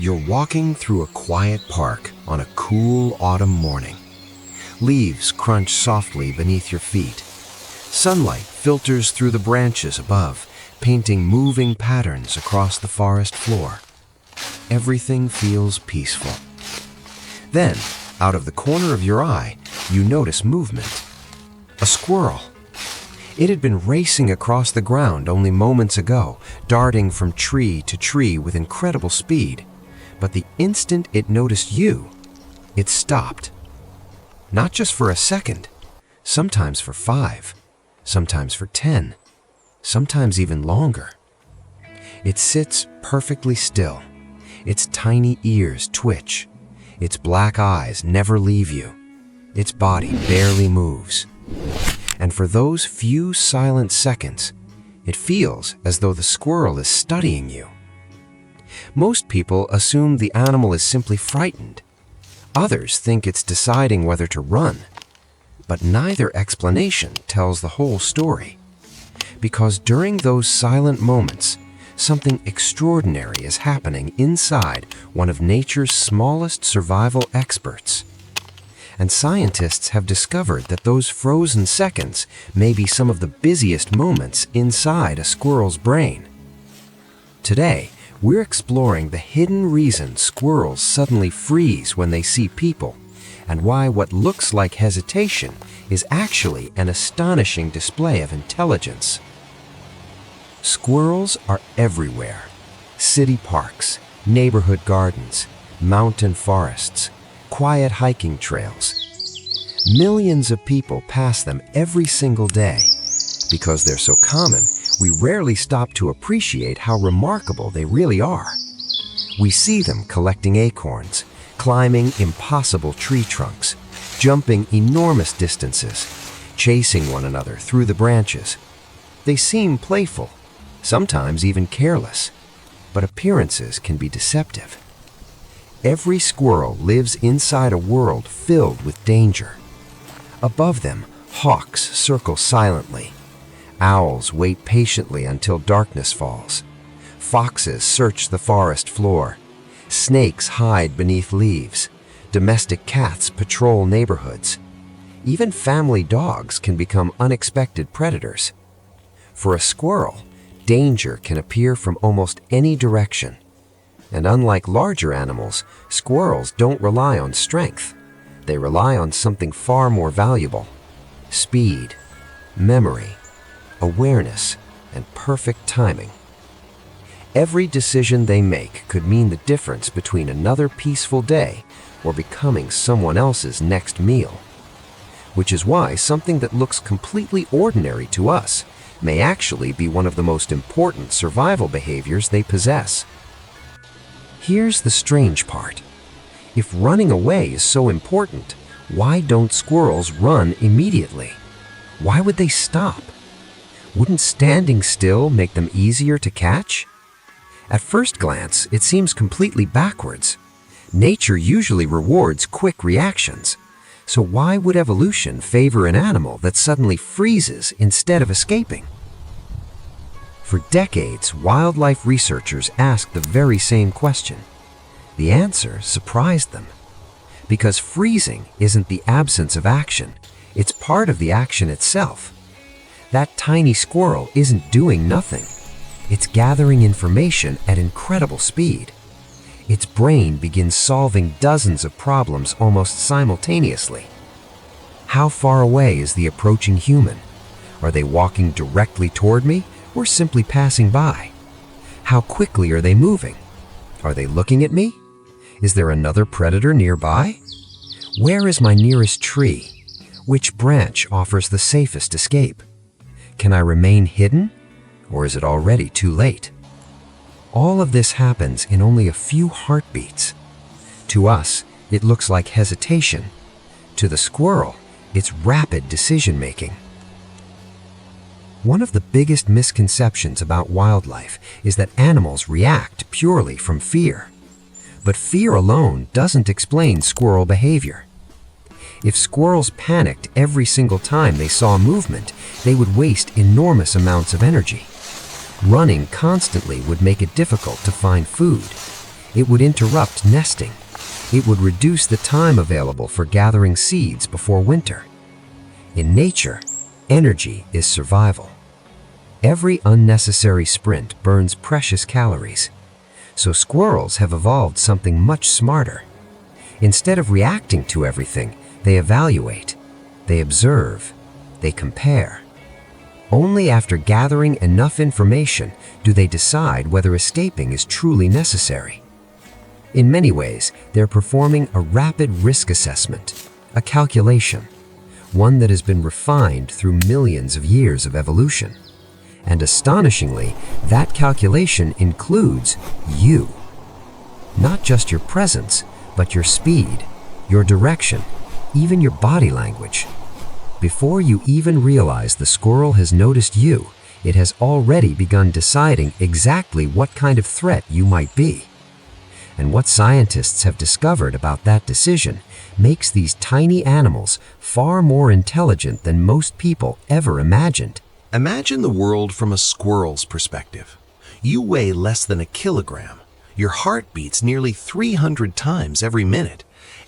You're walking through a quiet park on a cool autumn morning. Leaves crunch softly beneath your feet. Sunlight filters through the branches above, painting moving patterns across the forest floor. Everything feels peaceful. Then, out of the corner of your eye, you notice movement. A squirrel. It had been racing across the ground only moments ago, darting from tree to tree with incredible speed. But the instant it noticed you, it stopped. Not just for a second, sometimes for 5, sometimes for 10, sometimes even longer. It sits perfectly still. Its tiny ears twitch. Its black eyes never leave you. Its body barely moves. And for those few silent seconds, it feels as though the squirrel is studying you. Most people assume the animal is simply frightened. Others think it's deciding whether to run. But neither explanation tells the whole story. Because during those silent moments, something extraordinary is happening inside one of nature's smallest survival experts. And scientists have discovered that those frozen seconds may be some of the busiest moments inside a squirrel's brain. Today, we're exploring the hidden reason squirrels suddenly freeze when they see people, and why what looks like hesitation is actually an astonishing display of intelligence. Squirrels are everywhere. City parks, neighborhood gardens, mountain forests, quiet hiking trails. Millions of people pass them every single day. Because they're so common, we rarely stop to appreciate how remarkable they really are. We see them collecting acorns, climbing impossible tree trunks, jumping enormous distances, chasing one another through the branches. They seem playful, sometimes even careless, but appearances can be deceptive. Every squirrel lives inside a world filled with danger. Above them, hawks circle silently. Owls wait patiently until darkness falls. Foxes search the forest floor. Snakes hide beneath leaves. Domestic cats patrol neighborhoods. Even family dogs can become unexpected predators. For a squirrel, danger can appear from almost any direction. And unlike larger animals, squirrels don't rely on strength. They rely on something far more valuable: speed, memory, awareness, and perfect timing. Every decision they make could mean the difference between another peaceful day or becoming someone else's next meal. Which is why something that looks completely ordinary to us may actually be one of the most important survival behaviors they possess. Here's the strange part. If running away is so important, why don't squirrels run immediately? Why would they stop? Wouldn't standing still make them easier to catch? At first glance, it seems completely backwards. Nature usually rewards quick reactions. So why would evolution favor an animal that suddenly freezes instead of escaping? For decades, wildlife researchers asked the very same question. The answer surprised them. Because freezing isn't the absence of action, it's part of the action itself. That tiny squirrel isn't doing nothing. It's gathering information at incredible speed. Its brain begins solving dozens of problems almost simultaneously. How far away is the approaching human? Are they walking directly toward me or simply passing by? How quickly are they moving? Are they looking at me? Is there another predator nearby? Where is my nearest tree? Which branch offers the safest escape? Can I remain hidden, or is it already too late? All of this happens in only a few heartbeats. To us, it looks like hesitation. To the squirrel, it's rapid decision-making. One of the biggest misconceptions about wildlife is that animals react purely from fear. But fear alone doesn't explain squirrel behavior. If squirrels panicked every single time they saw movement, they would waste enormous amounts of energy. Running constantly would make it difficult to find food. It would interrupt nesting. It would reduce the time available for gathering seeds before winter. In nature, energy is survival. Every unnecessary sprint burns precious calories. So squirrels have evolved something much smarter. Instead of reacting to everything, they evaluate, they observe, they compare. Only after gathering enough information do they decide whether escaping is truly necessary. In many ways, they're performing a rapid risk assessment, a calculation, one that has been refined through millions of years of evolution. And astonishingly, that calculation includes you. Not just your presence, but your speed, your direction, even your body language. Before you even realize the squirrel has noticed you, it has already begun deciding exactly what kind of threat you might be. And what scientists have discovered about that decision makes these tiny animals far more intelligent than most people ever imagined. Imagine the world from a squirrel's perspective. You weigh less than a kilogram. Your heart beats nearly 300 times every minute.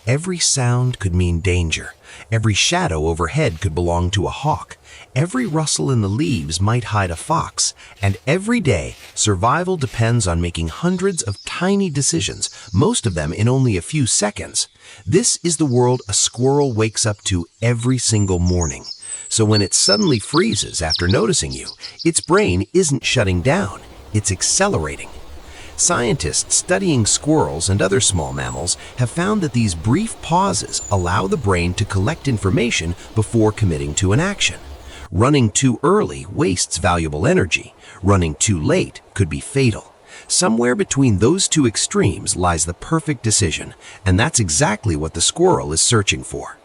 Every sound could mean danger. Every shadow overhead could belong to a hawk. Every rustle in the leaves might hide a fox. And every day, survival depends on making hundreds of tiny decisions, most of them in only a few seconds. This is the world a squirrel wakes up to every single morning. So when it suddenly freezes after noticing you, its brain isn't shutting down, it's accelerating. Scientists studying squirrels and other small mammals have found that these brief pauses allow the brain to collect information before committing to an action. Running too early wastes valuable energy. Running too late could be fatal. Somewhere between those two extremes lies the perfect decision, and that's exactly what the squirrel is searching for.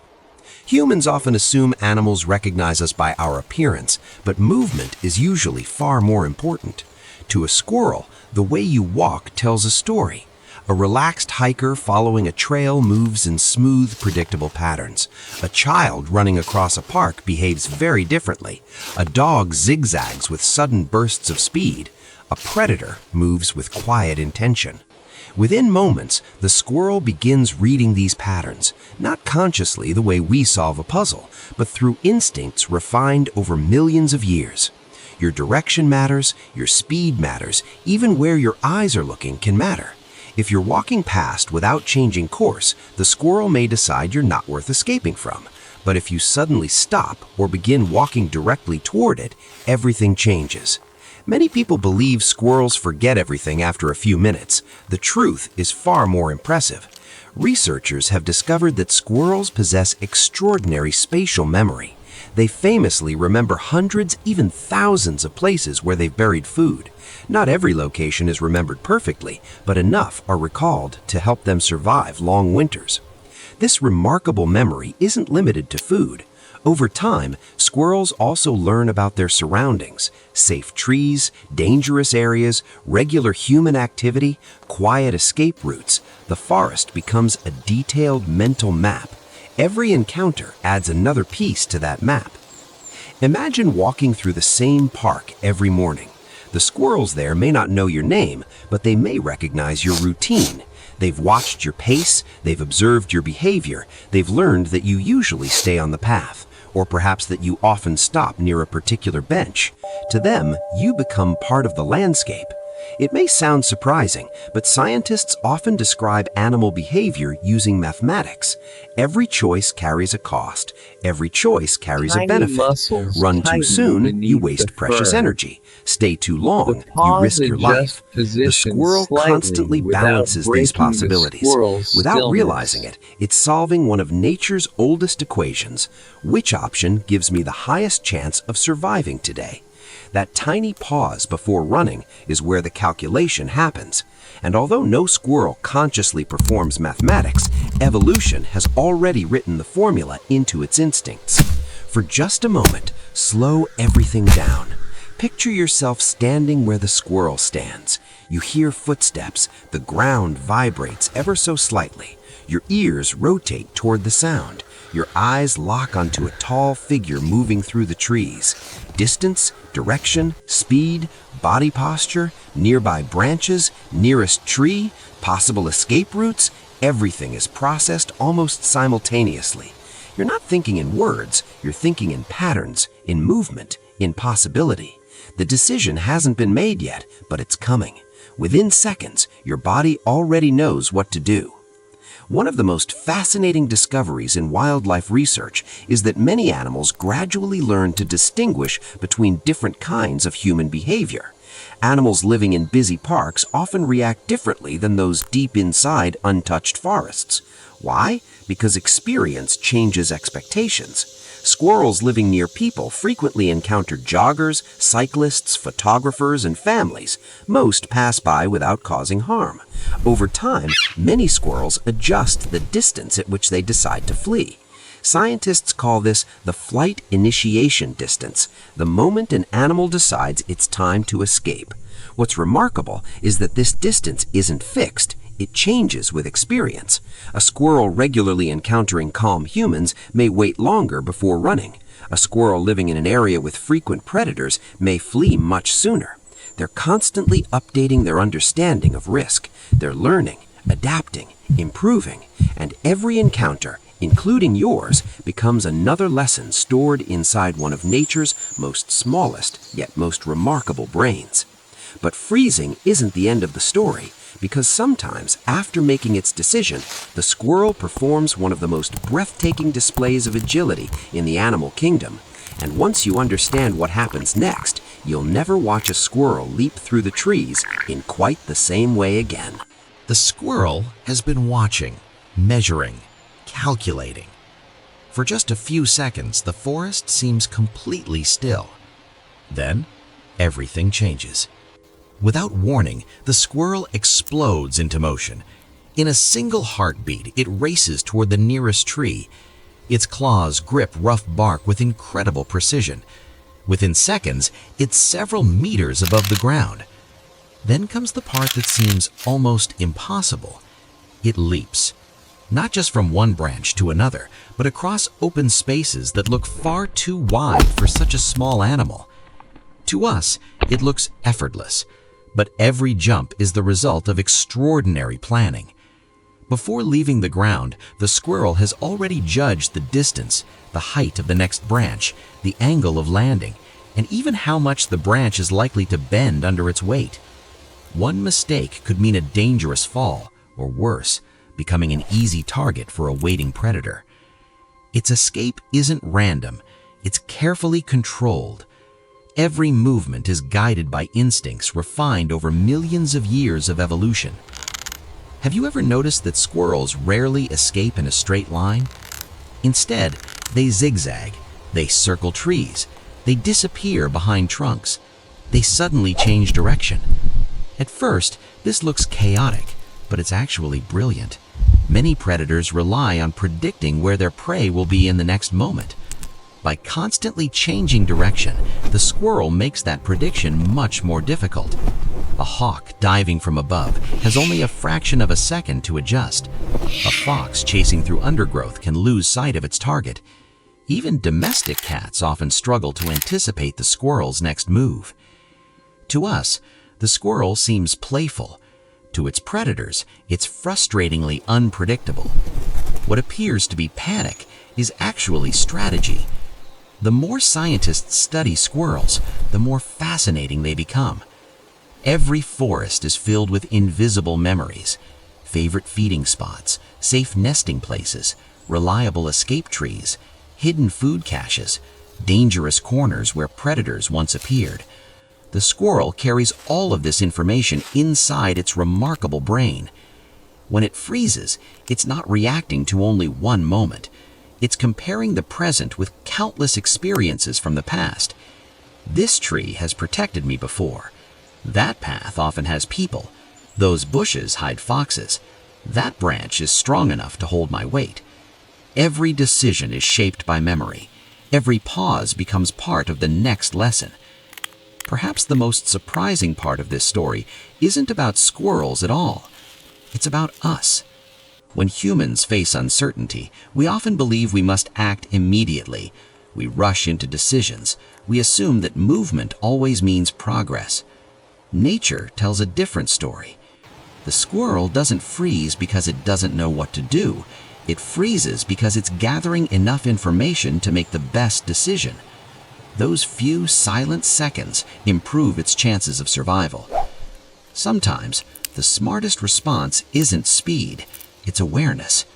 Humans often assume animals recognize us by our appearance, but movement is usually far more important. To a squirrel, the way you walk tells a story. A relaxed hiker following a trail moves in smooth, predictable patterns. A child running across a park behaves very differently. A dog zigzags with sudden bursts of speed. A predator moves with quiet intention. Within moments, the squirrel begins reading these patterns, not consciously the way we solve a puzzle, but through instincts refined over millions of years. Your direction matters, your speed matters, even where your eyes are looking can matter. If you're walking past without changing course, the squirrel may decide you're not worth escaping from. But if you suddenly stop or begin walking directly toward it, everything changes. Many people believe squirrels forget everything after a few minutes. The truth is far more impressive. Researchers have discovered that squirrels possess extraordinary spatial memory. They famously remember hundreds, even thousands of places where they've buried food. Not every location is remembered perfectly, but enough are recalled to help them survive long winters. This remarkable memory isn't limited to food. Over time, squirrels also learn about their surroundings: safe trees, dangerous areas, regular human activity, quiet escape routes. The forest becomes a detailed mental map. Every encounter adds another piece to that map. Imagine walking through the same park every morning. The squirrels there may not know your name, but they may recognize your routine. They've watched your pace, they've observed your behavior, they've learned that you usually stay on the path, or perhaps that you often stop near a particular bench. To them, you become part of the landscape. It may sound surprising, but scientists often describe animal behavior using mathematics. Every choice carries a cost. Every choice carries a benefit. Run too soon, you waste precious energy. Stay too long, you risk your life. The squirrel constantly balances these possibilities. Without realizing it, it's solving one of nature's oldest equations. Which option gives me the highest chance of surviving today? That tiny pause before running is where the calculation happens. And although no squirrel consciously performs mathematics, evolution has already written the formula into its instincts. For just a moment, slow everything down. Picture yourself standing where the squirrel stands. You hear footsteps, the ground vibrates ever so slightly. Your ears rotate toward the sound. Your eyes lock onto a tall figure moving through the trees. Distance, direction, speed, body posture, nearby branches, nearest tree, possible escape routes, everything is processed almost simultaneously. You're not thinking in words, you're thinking in patterns, in movement, in possibility. The decision hasn't been made yet, but it's coming. Within seconds, your body already knows what to do. One of the most fascinating discoveries in wildlife research is that many animals gradually learn to distinguish between different kinds of human behavior. Animals living in busy parks often react differently than those deep inside untouched forests. Why? Because experience changes expectations. Squirrels living near people frequently encounter joggers, cyclists, photographers, and families. Most pass by without causing harm. Over time, many squirrels adjust the distance at which they decide to flee. Scientists call this the flight initiation distance, the moment an animal decides it's time to escape. What's remarkable is that this distance isn't fixed. It changes with experience. A squirrel regularly encountering calm humans may wait longer before running. A squirrel living in an area with frequent predators may flee much sooner. They're constantly updating their understanding of risk. They're learning, adapting, improving, and every encounter, including yours, becomes another lesson stored inside one of nature's most smallest yet most remarkable brains. But freezing isn't the end of the story, because sometimes, after making its decision, the squirrel performs one of the most breathtaking displays of agility in the animal kingdom. And once you understand what happens next, you'll never watch a squirrel leap through the trees in quite the same way again. The squirrel has been watching, measuring, calculating. For just a few seconds, the forest seems completely still. Then, everything changes. Without warning, the squirrel explodes into motion. In a single heartbeat, it races toward the nearest tree. Its claws grip rough bark with incredible precision. Within seconds, it's several meters above the ground. Then comes the part that seems almost impossible. It leaps. Not just from one branch to another, but across open spaces that look far too wide for such a small animal. To us, it looks effortless. But every jump is the result of extraordinary planning. Before leaving the ground, the squirrel has already judged the distance, the height of the next branch, the angle of landing, and even how much the branch is likely to bend under its weight. One mistake could mean a dangerous fall, or worse, becoming an easy target for a waiting predator. Its escape isn't random, it's carefully controlled. Every movement is guided by instincts refined over millions of years of evolution. Have you ever noticed that squirrels rarely escape in a straight line? Instead, they zigzag, they circle trees, they disappear behind trunks, they suddenly change direction. At first, this looks chaotic, but it's actually brilliant. Many predators rely on predicting where their prey will be in the next moment. By constantly changing direction, the squirrel makes that prediction much more difficult. A hawk diving from above has only a fraction of a second to adjust. A fox chasing through undergrowth can lose sight of its target. Even domestic cats often struggle to anticipate the squirrel's next move. To us, the squirrel seems playful. To its predators, it's frustratingly unpredictable. What appears to be panic is actually strategy. The more scientists study squirrels, the more fascinating they become. Every forest is filled with invisible memories, favorite feeding spots, safe nesting places, reliable escape trees, hidden food caches, dangerous corners where predators once appeared. The squirrel carries all of this information inside its remarkable brain. When it freezes, it's not reacting to only one moment. It's comparing the present with countless experiences from the past. This tree has protected me before. That path often has people. Those bushes hide foxes. That branch is strong enough to hold my weight. Every decision is shaped by memory. Every pause becomes part of the next lesson. Perhaps the most surprising part of this story isn't about squirrels at all. It's about us. When humans face uncertainty, we often believe we must act immediately. We rush into decisions. We assume that movement always means progress. Nature tells a different story. The squirrel doesn't freeze because it doesn't know what to do. It freezes because it's gathering enough information to make the best decision. Those few silent seconds improve its chances of survival. Sometimes, the smartest response isn't speed, it's awareness.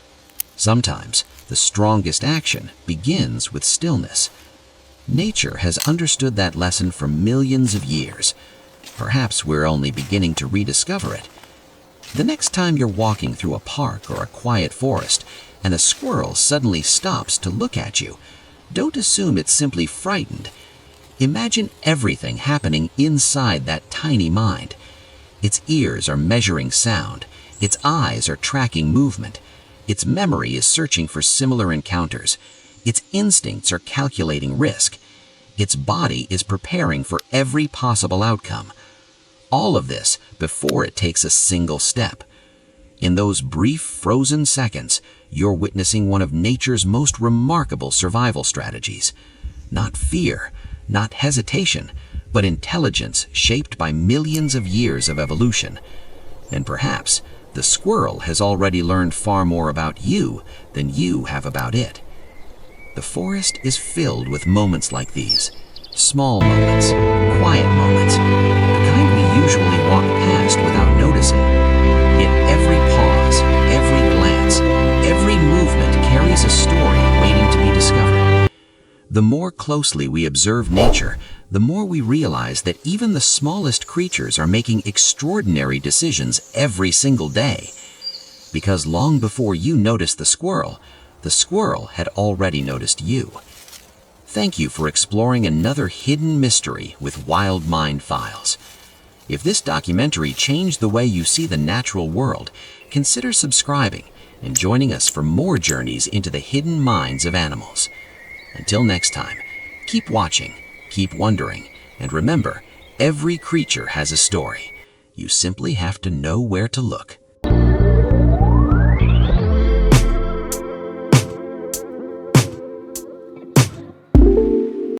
Sometimes, the strongest action begins with stillness. Nature has understood that lesson for millions of years. Perhaps we're only beginning to rediscover it. The next time you're walking through a park or a quiet forest and a squirrel suddenly stops to look at you, don't assume it's simply frightened. Imagine everything happening inside that tiny mind. Its ears are measuring sound. Its eyes are tracking movement. Its memory is searching for similar encounters. Its instincts are calculating risk. Its body is preparing for every possible outcome. All of this before it takes a single step. In those brief frozen seconds, you're witnessing one of nature's most remarkable survival strategies. Not fear, not hesitation, but intelligence shaped by millions of years of evolution. And perhaps the squirrel has already learned far more about you than you have about it. The forest is filled with moments like these. Small moments, quiet moments, the kind we usually walk past without noticing. Yet every pause, every glance, every movement carries a story waiting to be discovered. The more closely we observe nature, the more we realize that even the smallest creatures are making extraordinary decisions every single day. Because long before you noticed the squirrel had already noticed you. Thank you for exploring another hidden mystery with Wild Mind Files. If this documentary changed the way you see the natural world, consider subscribing and joining us for more journeys into the hidden minds of animals. Until next time, keep watching, keep wondering, and remember, every creature has a story. You simply have to know where to look.